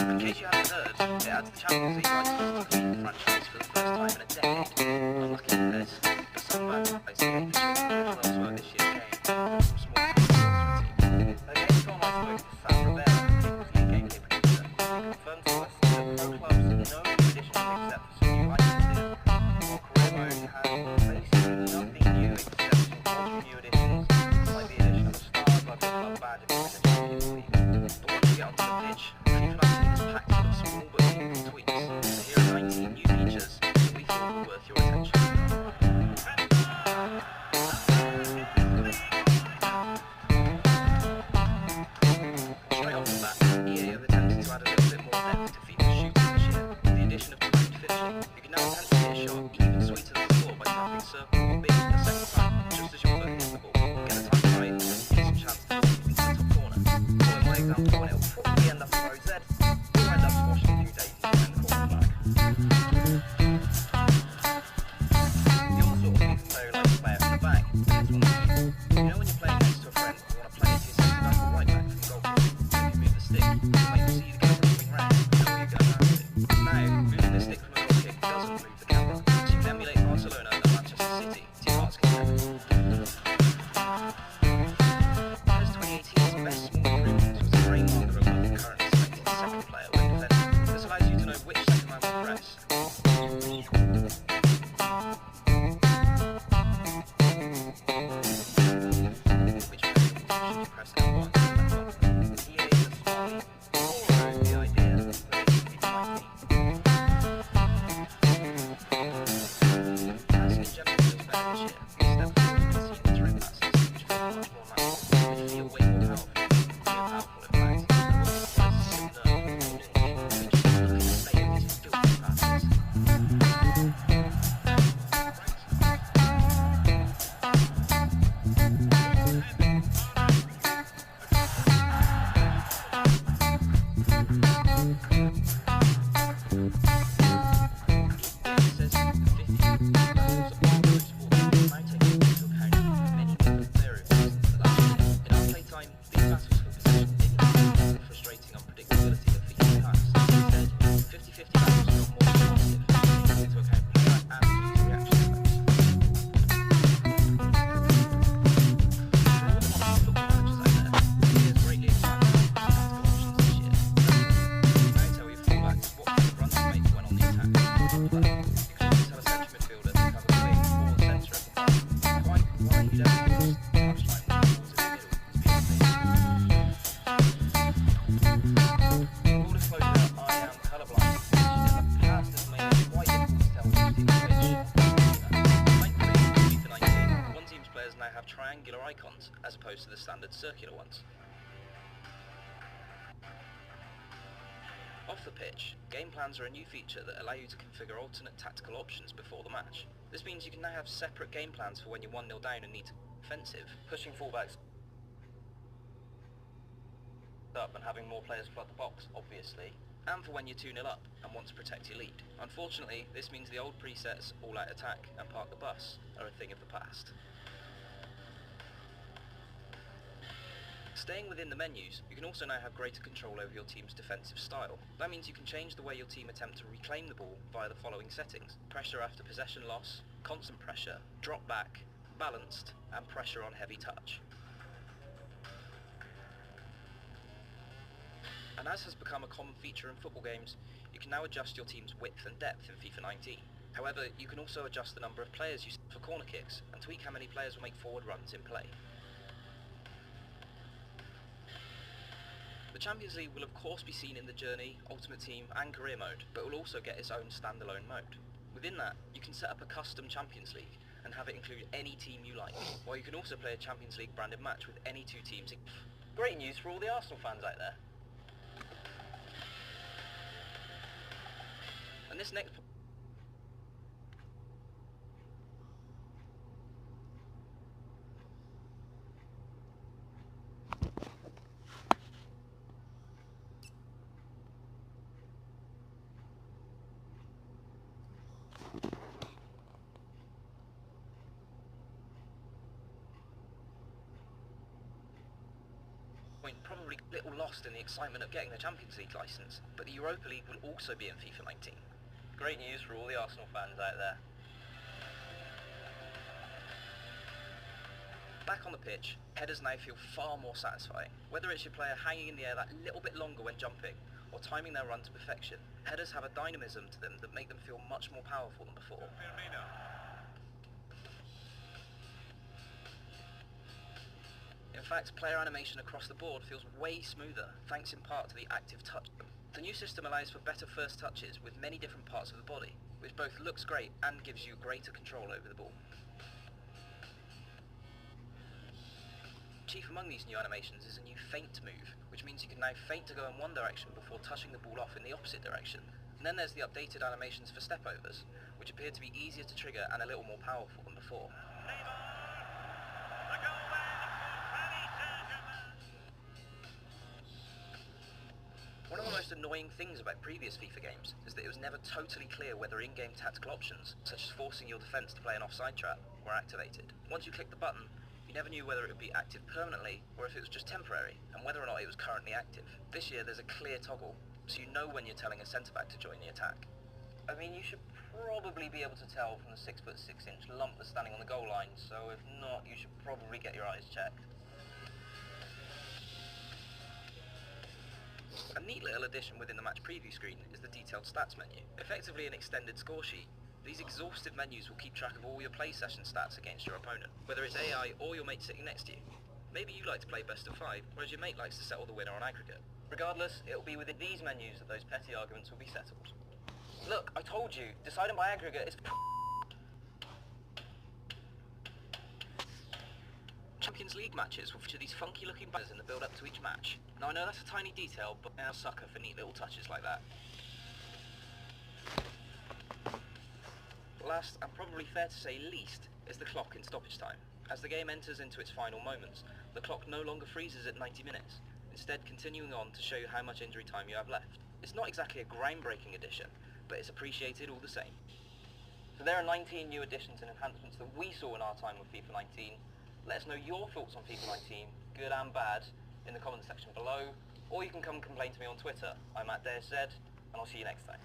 In case you haven't heard, it adds the Champions League rights to the franchise for the first time in a decade. Unlucky for this, but some fans are basically the club's work this year came from small teams. A Gamescom I spoke to Sam Rivera, the gameplay producer, he confirmed to us that pro clubs no new additions except for some new licenses, while career mode has basically nothing new except some cultural new additions, like the addition of a star above your club badge if you're in the Champions League. But once you get onto the pitch, FIFA 19 is packed full of small but meaningful tweaks, and here are 19 new features that we thought were worth your attention. Straight off the bat, EA have attempted to add a little bit more depth to FIFA's shooting this year. With the addition of timed finishing, you can now attempt to hit a shot even sweeter than before by tapping circle or B a second time, just as your foot hits the ball. Get the time right, and a decent chance to put it into the top corner. So in my example, when it'll probably end up in row Z, we'll end up squashing a few daisies behind the corner flag. The other sort of thing a player likes to play out in the back, and this one's useful. You know when you're playing next to a friend and you want to play it to your centre back or right back from goal kick, if you move the stick, you might see the camera moving round, and know you're going around it. Now, moving the stick from a goal kick doesn't move the camera, so you can emulate Barcelona and Manchester City to your heart's content. As 2018's best small improvements was the grey marker above the currently selected second player when defending. This allows you to know which second man will press. Which player should you press L1 and not. EA is smartly borrowed the idea that FIFA 19. Passing in general feels better this year. Step forward and see the through passes, which feel much more natural, which feel way more powerful. In fact, and what surprises you nerve when you finish, which is looking to save these filthy passes. Triangular icons as opposed to the standard circular ones. Off the pitch, game plans are a new feature that allow you to configure alternate tactical options before the match. This means you can now have separate game plans for when you're 1-0 down and need to be offensive, pushing fullbacks up and having more players flood the box, obviously, and for when you're 2-0 up and want to protect your lead. Unfortunately, this means the old presets all-out attack and park the bus are a thing of the past. Staying within the menus, you can also now have greater control over your team's defensive style. That means you can change the way your team attempt to reclaim the ball via the following settings: pressure after possession loss, constant pressure, drop back, balanced, and pressure on heavy touch. And as has become a common feature in football games, you can now adjust your team's width and depth in FIFA 19. However, you can also adjust the number of players you set for corner kicks and tweak how many players will make forward runs in play. The Champions League will of course be seen in the Journey, Ultimate Team and Career mode, but will also get its own standalone mode. Within that, you can set up a custom Champions League and have it include any team you like, while you can also play a Champions League branded match with any two teams. Great news for all the Arsenal fans out there. And this next point probably a little lost in the excitement of getting the Champions League licence, but the Europa League will also be in FIFA 19. Great news for all the Arsenal fans out there. Back on the pitch, headers now feel far more satisfying. Whether it's your player hanging in the air that little bit longer when jumping, or timing their run to perfection, headers have a dynamism to them that make them feel much more powerful than before. In fact, player animation across the board feels way smoother, thanks in part to the active touch. The new system allows for better first touches with many different parts of the body, which both looks great and gives you greater control over the ball. Chief among these new animations is a new feint move, which means you can now feint to go in one direction before touching the ball off in the opposite direction. And then there's the updated animations for stepovers, which appear to be easier to trigger and a little more powerful than before. One of the most annoying things about previous FIFA games is that it was never totally clear whether in-game tactical options, such as forcing your defence to play an offside trap, were activated. Once you clicked the button, you never knew whether it would be active permanently or if it was just temporary, and whether or not it was currently active. This year there's a clear toggle, so you know when you're telling a centre-back to join the attack. I mean, you should probably be able to tell from the 6'6" lump that's standing on the goal line, so if not, you should probably get your eyes checked. A neat little addition within the match preview screen is the detailed stats menu. Effectively an extended score sheet, these exhaustive menus will keep track of all your play session stats against your opponent, whether it's AI or your mate sitting next to you. Maybe you like to play best of 5, whereas your mate likes to settle the winner on aggregate. Regardless, it will be within these menus that those petty arguments will be settled. Look, I told you, deciding by aggregate is Champions League matches will feature these funky looking banners in the build up to each match. Now I know that's a tiny detail, but I'm a sucker for neat little touches like that. Last, and probably fair to say least, is the clock in stoppage time. As the game enters into its final moments, the clock no longer freezes at 90 minutes, instead continuing on to show you how much injury time you have left. It's not exactly a groundbreaking addition, but it's appreciated all the same. So there are 19 new additions and enhancements that we saw in our time with FIFA 19. Let us know your thoughts on FIFA 19, good and bad, in the comments section below, or you can come and complain to me on Twitter. I'm @DareZ, and I'll see you next time.